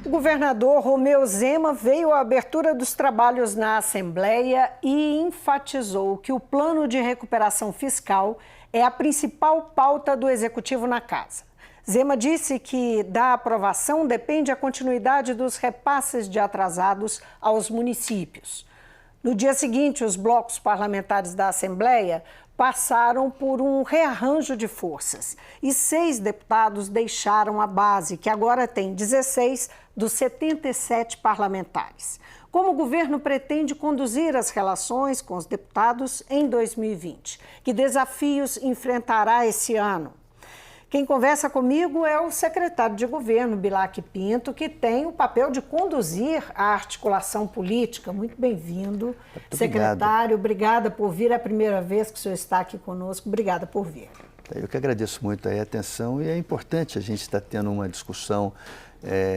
O governador Romeu Zema veio à abertura dos trabalhos na Assembleia e enfatizou que o plano de recuperação fiscal é a principal pauta do Executivo na casa. Zema disse que da aprovação depende a continuidade dos repasses de atrasados aos municípios. No dia seguinte, os blocos parlamentares da Assembleia passaram por um rearranjo de forças e 6 deputados deixaram a base, que agora tem 16 dos 77 parlamentares. Como o governo pretende conduzir as relações com os deputados em 2020? Que desafios enfrentará esse ano? Quem conversa comigo é o secretário de governo, Bilac Pinto, que tem o papel de conduzir a articulação política. Muito bem-vindo, secretário. Obrigada por vir. É a primeira vez que o senhor está aqui conosco. Obrigada por vir. Eu que agradeço muito a atenção e é importante a gente estar tendo uma discussão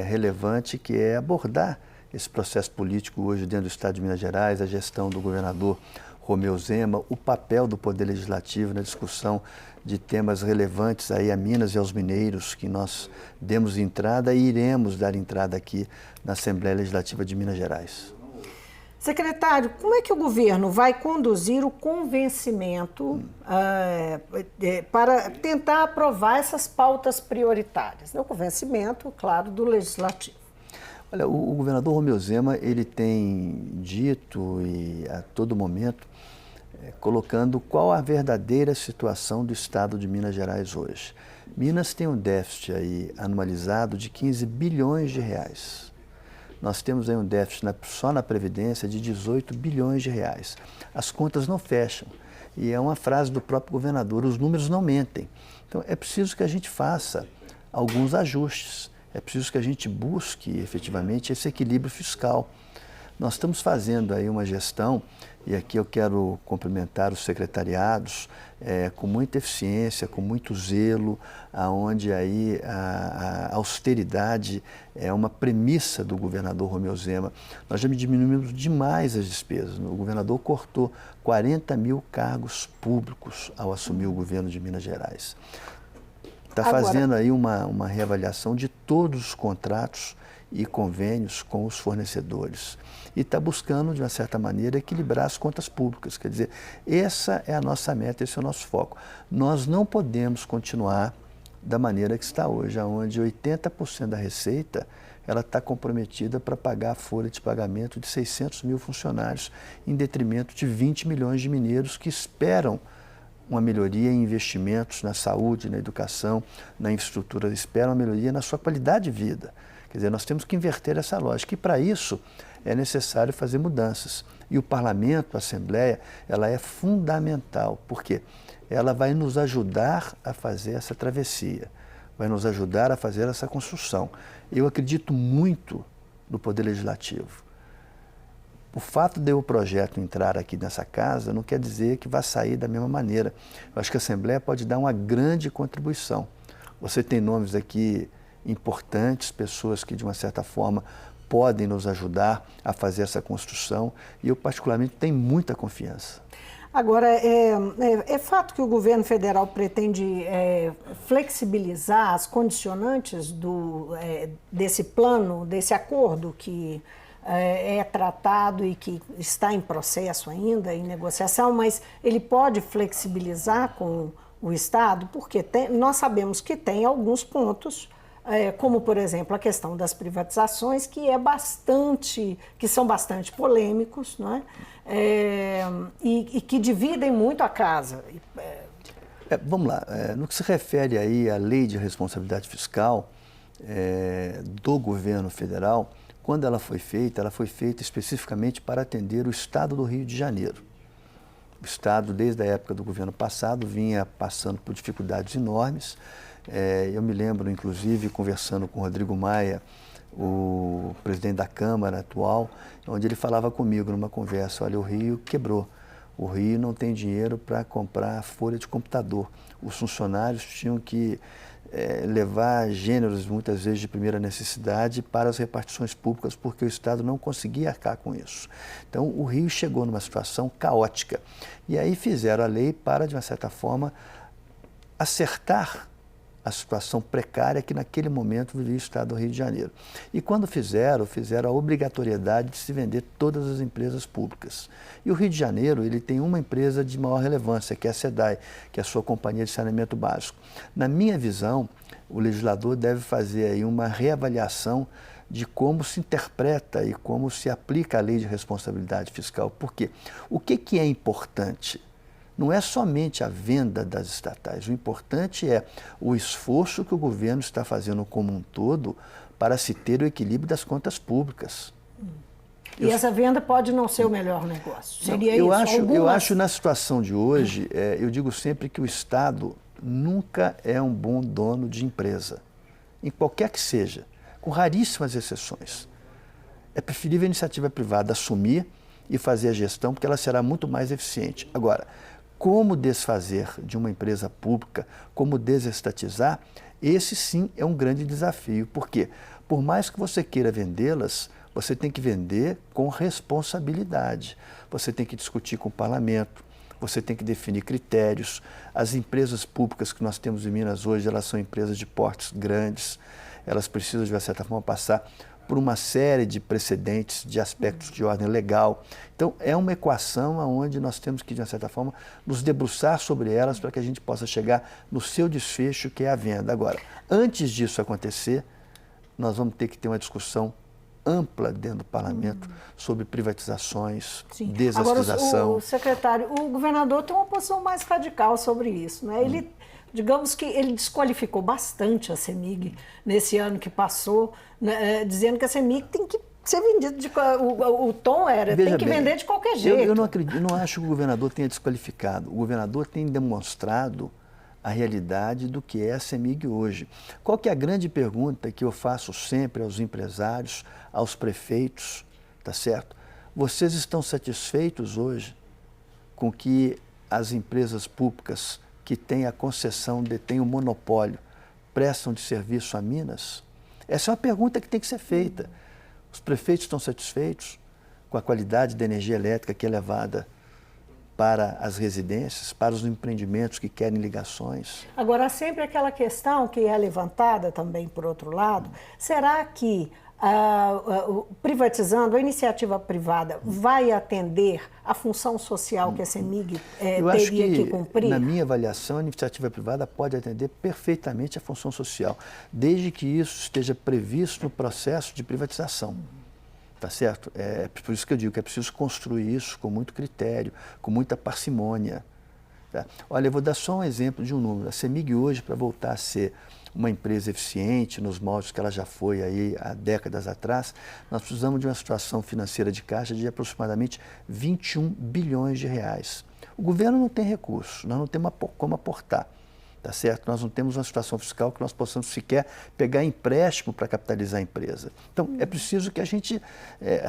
relevante, que é abordar esse processo político hoje dentro do Estado de Minas Gerais, a gestão do governador Romeu Zema, o papel do Poder Legislativo na discussão de temas relevantes aí a Minas e aos mineiros, que nós demos entrada e iremos dar entrada aqui na Assembleia Legislativa de Minas Gerais. Secretário, como é que o governo vai conduzir o convencimento para tentar aprovar essas pautas prioritárias? O convencimento, claro, do Legislativo. Olha, o governador Romeu Zema, ele tem dito e a todo momento colocando qual a verdadeira situação do Estado de Minas Gerais hoje. Minas tem um déficit aí anualizado de 15 bilhões de reais. Nós temos aí um déficit só na Previdência de 18 bilhões de reais. As contas não fecham. E é uma frase do próprio governador, os números não mentem. Então é preciso que a gente faça alguns ajustes. É preciso que a gente busque efetivamente esse equilíbrio fiscal. Nós estamos fazendo aí uma gestão, e aqui eu quero cumprimentar os secretariados, com muita eficiência, com muito zelo, aonde aí a austeridade é uma premissa do governador Romeu Zema. Nós já diminuímos demais as despesas. O governador cortou 40 mil cargos públicos ao assumir o governo de Minas Gerais. Está fazendo aí uma reavaliação de todos os contratos e convênios com os fornecedores. E está buscando, de uma certa maneira, equilibrar as contas públicas. Quer dizer, essa é a nossa meta, esse é o nosso foco. Nós não podemos continuar da maneira que está hoje, onde 80% da receita ela está comprometida para pagar a folha de pagamento de 600 mil funcionários, em detrimento de 20 milhões de mineiros que esperam uma melhoria em investimentos na saúde, na educação, na infraestrutura, esperam uma melhoria na sua qualidade de vida. Quer dizer, nós temos que inverter essa lógica e para isso é necessário fazer mudanças. E o Parlamento, a Assembleia, ela é fundamental, porque ela vai nos ajudar a fazer essa travessia, vai nos ajudar a fazer essa construção. Eu acredito muito no Poder Legislativo. O fato de o projeto entrar aqui nessa casa não quer dizer que vai sair da mesma maneira. Eu acho que a Assembleia pode dar uma grande contribuição. Você tem nomes aqui importantes, pessoas que de uma certa forma podem nos ajudar a fazer essa construção e eu particularmente tenho muita confiança. Agora, é fato que o governo federal pretende flexibilizar as condicionantes desse plano, desse acordo que é tratado e que está em processo ainda, em negociação, mas ele pode flexibilizar com o Estado, porque nós sabemos que tem alguns pontos, como, por exemplo, a questão das privatizações, que são bastante polêmicos, não é? E que dividem muito a casa. Vamos lá, no que se refere aí à lei de responsabilidade fiscal do governo federal, quando ela foi feita especificamente para atender o Estado do Rio de Janeiro. O Estado, desde a época do governo passado, vinha passando por dificuldades enormes. Eu me lembro, inclusive, conversando com o Rodrigo Maia, o presidente da Câmara atual, onde ele falava comigo numa conversa, olha, o Rio quebrou. O Rio não tem dinheiro para comprar folha de computador. Os funcionários tinham que levar gêneros, muitas vezes de primeira necessidade, para as repartições públicas, porque o Estado não conseguia arcar com isso. Então, o Rio chegou numa situação caótica. E aí fizeram a lei para, de uma certa forma, acertar a situação precária que naquele momento vivia o Estado do Rio de Janeiro. E quando fizeram a obrigatoriedade de se vender todas as empresas públicas. E o Rio de Janeiro, ele tem uma empresa de maior relevância, que é a SEDAI, que é a sua companhia de saneamento básico. Na minha visão, o legislador deve fazer aí uma reavaliação de como se interpreta e como se aplica a lei de responsabilidade fiscal. Por quê? O que é importante? Não é somente a venda das estatais, o importante é o esforço que o governo está fazendo como um todo para se ter o equilíbrio das contas públicas. E essa venda pode não ser o melhor negócio, seria eu acho na situação de hoje, eu digo sempre que o Estado nunca é um bom dono de empresa, em qualquer que seja, com raríssimas exceções. É preferível a iniciativa privada assumir e fazer a gestão, porque ela será muito mais eficiente. Agora, como desfazer de uma empresa pública, como desestatizar, esse sim é um grande desafio. Por quê? Por mais que você queira vendê-las, você tem que vender com responsabilidade. Você tem que discutir com o parlamento, você tem que definir critérios. As empresas públicas que nós temos em Minas hoje, elas são empresas de portes grandes, elas precisam, de uma certa forma, passar por uma série de precedentes, de aspectos de ordem legal. Então, é uma equação onde nós temos que, de uma certa forma, nos debruçar sobre elas para que a gente possa chegar no seu desfecho, que é a venda. Agora, antes disso acontecer, nós vamos ter que ter uma discussão ampla dentro do parlamento sobre privatizações, desestatização. Agora, o secretário, o governador tem uma posição mais radical sobre isso, né? Ele, digamos que ele desqualificou bastante a CEMIG nesse ano que passou, né, dizendo que a CEMIG tem que ser vendida, o tom era, Veja tem que bem, vender de qualquer jeito. Eu não acho que o governador tenha desqualificado. O governador tem demonstrado a realidade do que é a CEMIG hoje. Qual que é a grande pergunta que eu faço sempre aos empresários, aos prefeitos, tá certo? Vocês estão satisfeitos hoje com que as empresas públicas que têm a concessão, detêm o monopólio, prestam de serviço a Minas? Essa é uma pergunta que tem que ser feita. Os prefeitos estão satisfeitos com a qualidade da energia elétrica que é levada para as residências, para os empreendimentos que querem ligações? Agora, sempre aquela questão que é levantada também, por outro lado, será que privatizando, a iniciativa privada vai atender a função social que a CEMIG teria que cumprir? Na minha avaliação, a iniciativa privada pode atender perfeitamente a função social, desde que isso esteja previsto no processo de privatização. Tá certo? É por isso que eu digo que é preciso construir isso com muito critério, com muita parcimônia. Tá? Olha, eu vou dar só um exemplo de um número. A CEMIG hoje, para voltar a ser uma empresa eficiente, nos moldes que ela já foi aí há décadas atrás, nós precisamos de uma situação financeira de caixa de aproximadamente 21 bilhões de reais. O governo não tem recursos, nós não temos como aportar. Tá certo? Nós não temos uma situação fiscal que nós possamos sequer pegar empréstimo para capitalizar a empresa. Então, é preciso que a gente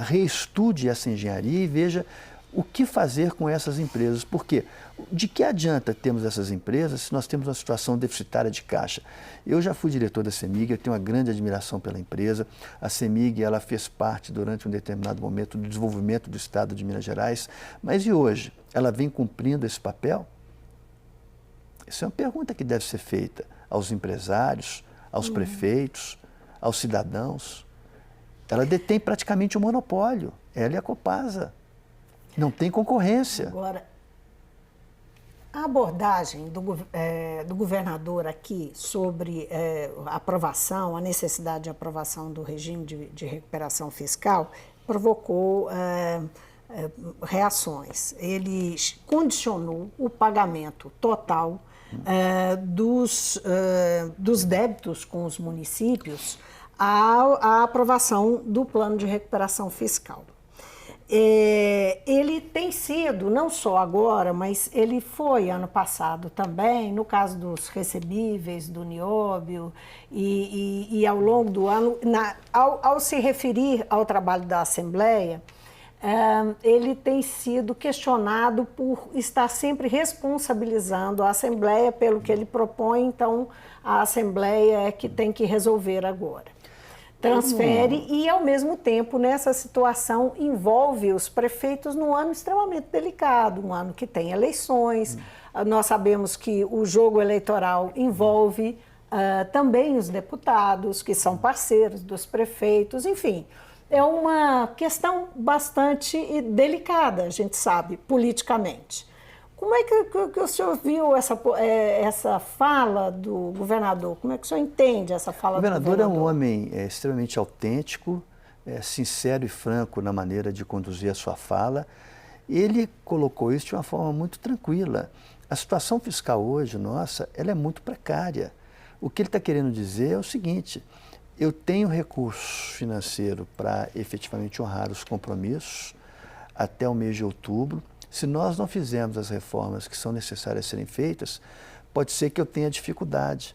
reestude essa engenharia e veja o que fazer com essas empresas. Por quê? De que adianta termos essas empresas se nós temos uma situação deficitária de caixa? Eu já fui diretor da CEMIG, eu tenho uma grande admiração pela empresa. A CEMIG, ela fez parte, durante um determinado momento, do desenvolvimento do Estado de Minas Gerais. Mas e hoje? Ela vem cumprindo esse papel? Essa é uma pergunta que deve ser feita aos empresários, aos prefeitos, aos cidadãos. Ela detém praticamente um monopólio, ela e a Copasa. Não tem concorrência. Agora, a abordagem do governador aqui sobre a aprovação, a necessidade de aprovação do regime de recuperação fiscal, provocou reações. Ele condicionou o pagamento total dos débitos com os municípios à aprovação do plano de recuperação fiscal. Ele tem sido, não só agora, mas ele foi ano passado também, no caso dos recebíveis do Nióbio, e ao longo do ano, ao se referir ao trabalho da Assembleia, ele tem sido questionado por estar sempre responsabilizando a Assembleia pelo que ele propõe, então a Assembleia é que tem que resolver agora. Transfere e, ao mesmo tempo, nessa situação, envolve os prefeitos num ano extremamente delicado, um ano que tem eleições. Nós sabemos que o jogo eleitoral envolve também os deputados, que são parceiros dos prefeitos, enfim. É uma questão bastante delicada, a gente sabe, politicamente. Como é que o senhor viu essa fala do governador? Como é que o senhor entende essa fala do governador? O governador é um homem extremamente autêntico, sincero e franco na maneira de conduzir a sua fala. Ele colocou isso de uma forma muito tranquila. A situação fiscal hoje, nossa, ela é muito precária. O que ele está querendo dizer é o seguinte: eu tenho recurso financeiro para efetivamente honrar os compromissos até o mês de outubro. Se nós não fizermos as reformas que são necessárias serem feitas, pode ser que eu tenha dificuldade.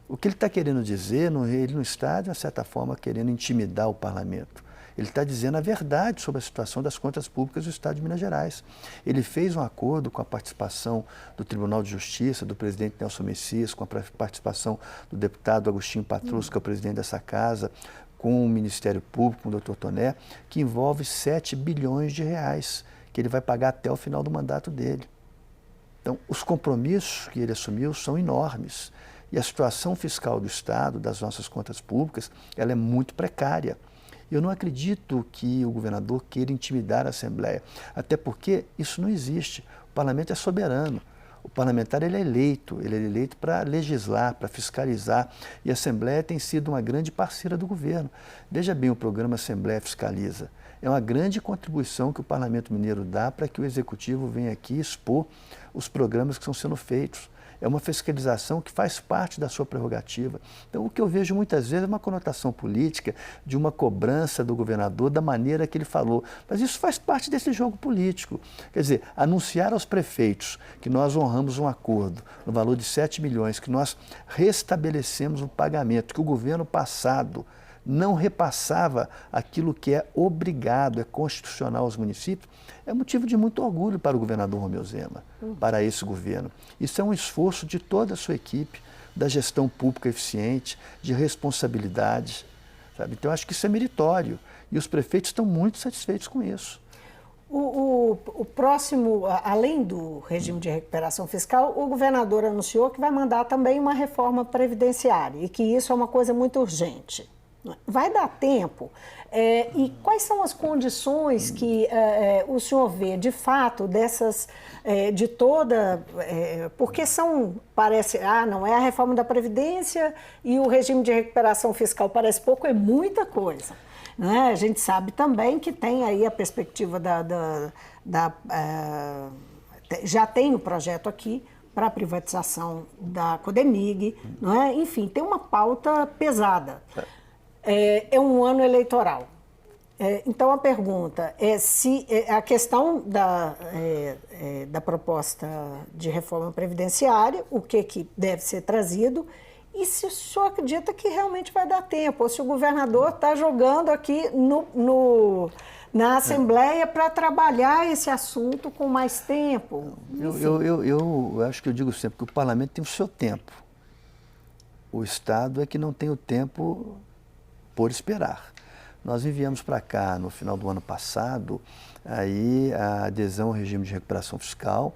O que ele está querendo dizer, ele não está, de uma certa forma, querendo intimidar o parlamento. Ele está dizendo a verdade sobre a situação das contas públicas do Estado de Minas Gerais. Ele fez um acordo com a participação do Tribunal de Justiça, do presidente Nelson Messias, com a participação do deputado Agostinho Patrus, que é o presidente dessa casa, com o Ministério Público, com o doutor Toné, que envolve 7 bilhões de reais, que ele vai pagar até o final do mandato dele. Então, os compromissos que ele assumiu são enormes. E a situação fiscal do Estado, das nossas contas públicas, ela é muito precária. Eu não acredito que o governador queira intimidar a Assembleia, até porque isso não existe. O parlamento é soberano. O parlamentar ele é eleito para legislar, para fiscalizar, e a Assembleia tem sido uma grande parceira do governo. Veja bem o programa Assembleia Fiscaliza. É uma grande contribuição que o Parlamento Mineiro dá para que o Executivo venha aqui expor os programas que estão sendo feitos. É uma fiscalização que faz parte da sua prerrogativa. Então, o que eu vejo muitas vezes é uma conotação política de uma cobrança do governador da maneira que ele falou. Mas isso faz parte desse jogo político. Quer dizer, anunciar aos prefeitos que nós honramos um acordo no valor de 7 milhões, que nós restabelecemos o pagamento, que o governo passado não repassava aquilo que é obrigado, é constitucional aos municípios, é motivo de muito orgulho para o governador Romeu Zema, para esse governo. Isso é um esforço de toda a sua equipe, da gestão pública eficiente, de responsabilidade, sabe? Então, eu acho que isso é meritório e os prefeitos estão muito satisfeitos com isso. O próximo, além do regime de recuperação fiscal, o governador anunciou que vai mandar também uma reforma previdenciária e que isso é uma coisa muito urgente. Vai dar tempo? E quais são as condições que o senhor vê, de fato, dessas, de toda... porque parece, não é a reforma da Previdência e o regime de recuperação fiscal parece pouco, é muita coisa. Né? A gente sabe também que tem aí a perspectiva já tem o projeto aqui para a privatização da Codemig, não é? Enfim, tem uma pauta pesada. É um ano eleitoral. Então, a pergunta é se a questão da proposta de reforma previdenciária, o que deve ser trazido, e se o senhor acredita que realmente vai dar tempo, ou se o governador está jogando aqui na Assembleia para trabalhar esse assunto com mais tempo. Eu acho que eu digo sempre que o parlamento tem o seu tempo. O Estado é que não tem o tempo por esperar. Nós enviamos para cá, no final do ano passado, aí a adesão ao regime de recuperação fiscal,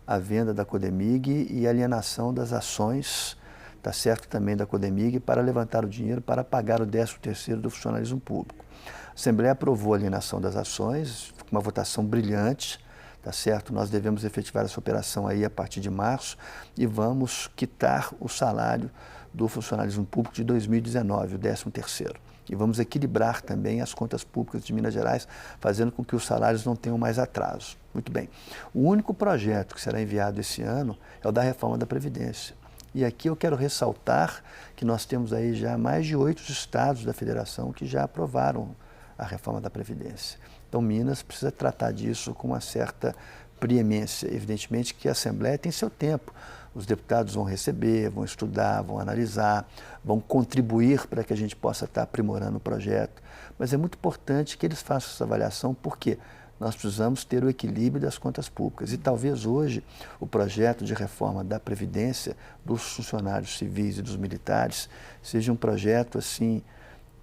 a venda da Codemig e a alienação das ações, tá certo, também da Codemig, para levantar o dinheiro para pagar o 13º do funcionalismo público. A Assembleia aprovou a alienação das ações, com uma votação brilhante, tá certo? Nós devemos efetivar essa operação aí a partir de março e vamos quitar o salário do funcionalismo público de 2019, o 13º. E vamos equilibrar também as contas públicas de Minas Gerais, fazendo com que os salários não tenham mais atraso. Muito bem. O único projeto que será enviado esse ano é o da reforma da Previdência. E aqui eu quero ressaltar que nós temos aí já mais de 8 estados da federação que já aprovaram a reforma da Previdência. Então, Minas precisa tratar disso com uma certa preemência. Evidentemente que a Assembleia tem seu tempo. Os deputados vão receber, vão estudar, vão analisar, vão contribuir para que a gente possa estar aprimorando o projeto. Mas é muito importante que eles façam essa avaliação, porque nós precisamos ter o equilíbrio das contas públicas. E talvez hoje o projeto de reforma da Previdência dos funcionários civis e dos militares seja um projeto assim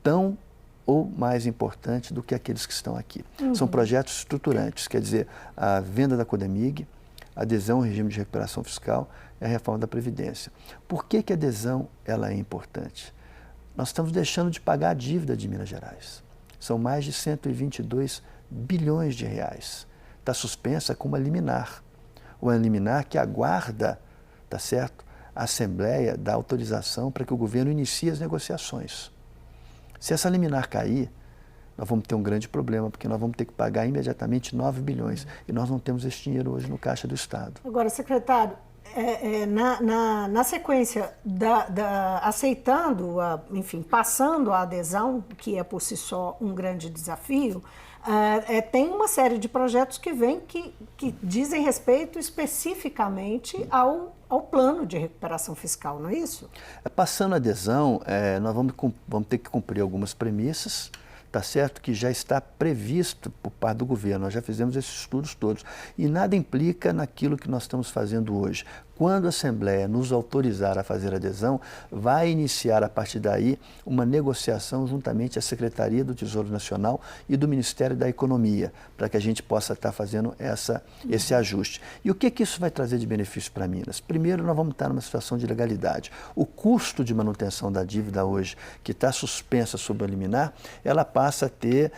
tão ou mais importante do que aqueles que estão aqui. São projetos estruturantes, quer dizer, a venda da Codemig, a adesão ao regime de recuperação fiscal, é a reforma da Previdência. Por que que a adesão ela é importante? Nós estamos deixando de pagar a dívida de Minas Gerais. São mais de 122 bilhões de reais. Está suspensa com uma liminar. Uma liminar que aguarda, tá certo, a Assembleia dar autorização para que o governo inicie as negociações. Se essa liminar cair, nós vamos ter um grande problema, porque nós vamos ter que pagar imediatamente 9 bilhões. E nós não temos esse dinheiro hoje no Caixa do Estado. Agora, secretário, na sequência aceitando, enfim, passando a adesão, que é por si só um grande desafio, tem uma série de projetos que vêm que dizem respeito especificamente ao plano de recuperação fiscal, não é isso? Passando a adesão, nós vamos ter que cumprir algumas premissas, tá certo? Que já está previsto por parte do governo. Nós já fizemos esses estudos todos. E nada implica naquilo que nós estamos fazendo hoje. Quando a Assembleia nos autorizar a fazer adesão, vai iniciar a partir daí uma negociação juntamente à Secretaria do Tesouro Nacional e do Ministério da Economia, para que a gente possa estar fazendo esse ajuste. E o que isso vai trazer de benefício para Minas? Primeiro, nós vamos estar numa situação de legalidade. O custo de manutenção da dívida hoje, que está suspensa sob a liminar, ela passa a ter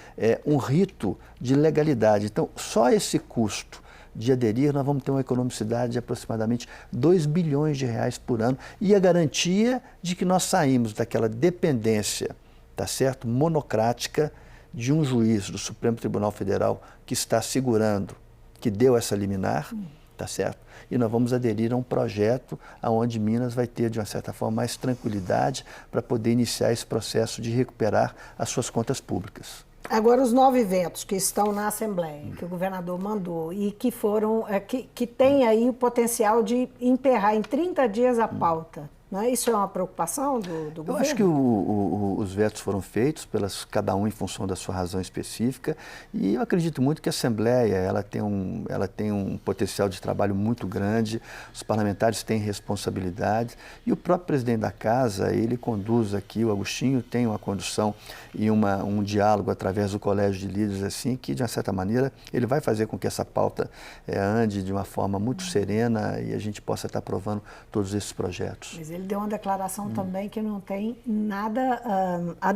um rito de legalidade. Então, só esse custo de aderir, nós vamos ter uma economicidade de aproximadamente 2 bilhões de reais por ano e a garantia de que nós saímos daquela dependência, tá certo, monocrática de um juiz do Supremo Tribunal Federal que está segurando, que deu essa liminar, tá certo? E nós vamos aderir a um projeto onde Minas vai ter, de uma certa forma, mais tranquilidade para poder iniciar esse processo de recuperar as suas contas públicas. Agora, os 9 vetos que estão na Assembleia, que o governador mandou e que foram, que tem aí o potencial de emperrar em 30 dias a pauta, né? Isso é uma preocupação do governo? Eu acho que os vetos foram feitos, cada um em função da sua razão específica, e eu acredito muito que a Assembleia ela tem um potencial de trabalho muito grande, os parlamentares têm responsabilidade, e o próprio presidente da Casa, ele conduz aqui, o Agostinho tem uma condução e um diálogo através do Colégio de Líderes, assim, que de uma certa maneira ele vai fazer com que essa pauta ande de uma forma muito serena e a gente possa estar aprovando todos esses projetos. Mas ele deu uma declaração também que não tem nada,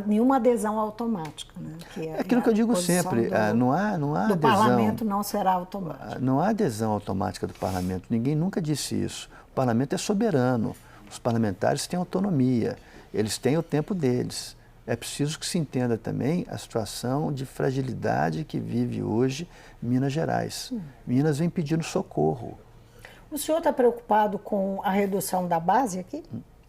nenhuma adesão automática, né? É aquilo que eu digo sempre, não há adesão. Do parlamento não será automática. Não há adesão automática do parlamento, ninguém nunca disse isso. O parlamento é soberano, os parlamentares têm autonomia, eles têm o tempo deles. É preciso que se entenda também a situação de fragilidade que vive hoje Minas Gerais. Minas vem pedindo socorro. O senhor está preocupado com a redução da base aqui?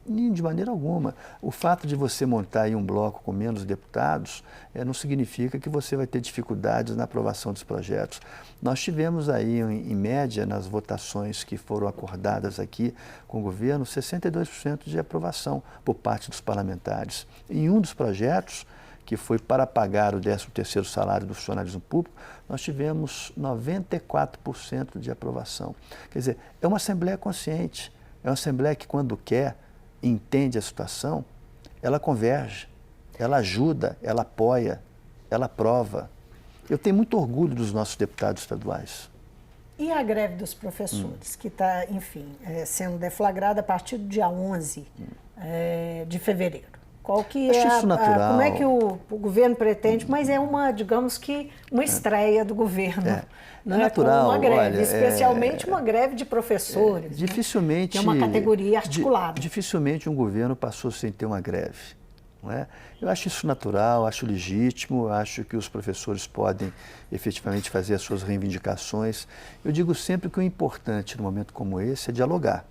De maneira alguma. O fato de você montar aí um bloco com menos deputados não significa que você vai ter dificuldades na aprovação dos projetos. Nós tivemos aí, em média, nas votações que foram acordadas aqui com o governo, 62% de aprovação por parte dos parlamentares. Em um dos projetos, que foi para pagar o 13º salário do funcionalismo público, nós tivemos 94% de aprovação. Quer dizer, é uma Assembleia consciente, é uma Assembleia que, quando quer, entende a situação, ela converge, ela ajuda, ela apoia, ela aprova. Eu tenho muito orgulho dos nossos deputados estaduais. E a greve dos professores, que está, enfim, sendo deflagrada a partir do dia 11 de fevereiro? Qual que Acho isso natural. Como é que o governo pretende, mas é digamos que, uma estreia do governo. É natural, uma greve, olha, especialmente uma greve de professores. Dificilmente, que é uma categoria articulada. Dificilmente um governo passou sem ter uma greve. Não é? Eu acho isso natural, acho legítimo, acho que os professores podem efetivamente fazer as suas reivindicações. Eu digo sempre que o importante num momento como esse é dialogar,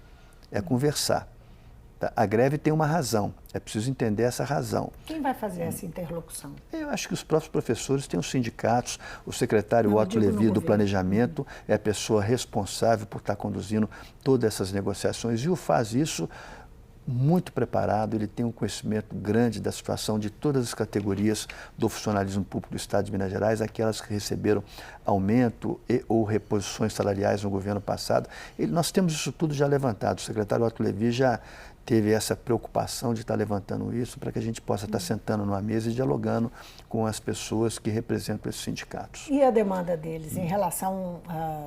é conversar. A greve tem uma razão, é preciso entender essa razão. Quem vai fazer essa interlocução? Eu acho que os próprios professores têm os sindicatos, o secretário Otto Levi do Planejamento é a pessoa responsável por estar conduzindo todas essas negociações e o faz isso muito preparado, ele tem um conhecimento grande da situação de todas as categorias do funcionalismo público do Estado de Minas Gerais, aquelas que receberam aumento ou reposições salariais no governo passado. Nós temos isso tudo já levantado, o secretário Otto Levi já teve essa preocupação de estar levantando isso para que a gente possa estar sentando numa mesa e dialogando com as pessoas que representam esses sindicatos. E a demanda deles em relação,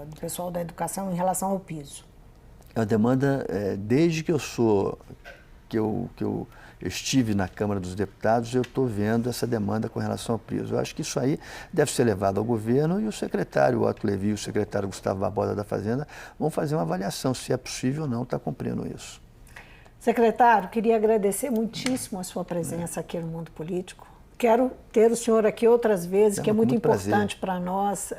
do pessoal da educação, em relação ao piso? É uma demanda, desde que eu estive na Câmara dos Deputados, eu estou vendo essa demanda com relação ao piso. Eu acho que isso aí deve ser levado ao governo e o secretário Otto Levi e o secretário Gustavo Barbosa da Fazenda vão fazer uma avaliação se é possível ou não estar cumprindo isso. Secretário, queria agradecer muitíssimo a sua presença aqui no Mundo Político. Quero ter o senhor aqui outras vezes, que é muito importante para nós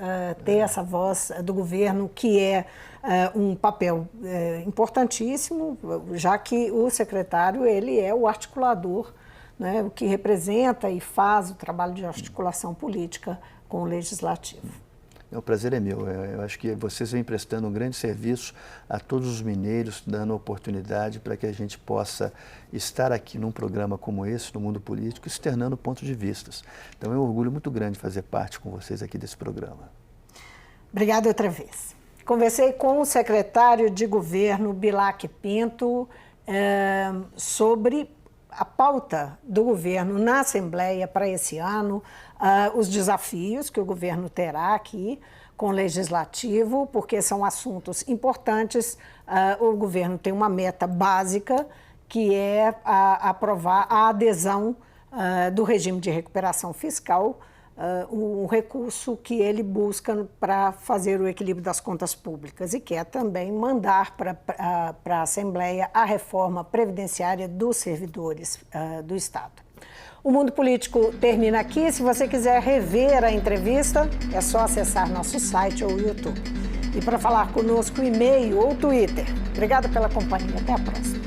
ter essa voz do governo, que é um papel importantíssimo, já que o secretário ele é o articulador, né, o que representa e faz o trabalho de articulação política com o Legislativo. O prazer é meu. Eu acho que vocês vêm prestando um grande serviço a todos os mineiros, dando oportunidade para que a gente possa estar aqui num programa como esse, no Mundo Político, externando pontos de vistas. Então é um orgulho muito grande fazer parte com vocês aqui desse programa. Obrigada outra vez. Conversei com o secretário de Governo, Bilac Pinto, sobre a pauta do governo na Assembleia para esse ano, os desafios que o governo terá aqui com o Legislativo, porque são assuntos importantes. O governo tem uma meta básica, que é aprovar a adesão do regime de recuperação fiscal, um recurso que ele busca para fazer o equilíbrio das contas públicas e quer também mandar para a Assembleia a reforma previdenciária dos servidores do Estado. O Mundo Político termina aqui. Se você quiser rever a entrevista, é só acessar nosso site ou YouTube. E para falar conosco, e-mail ou Twitter. Obrigada pela companhia. Até a próxima.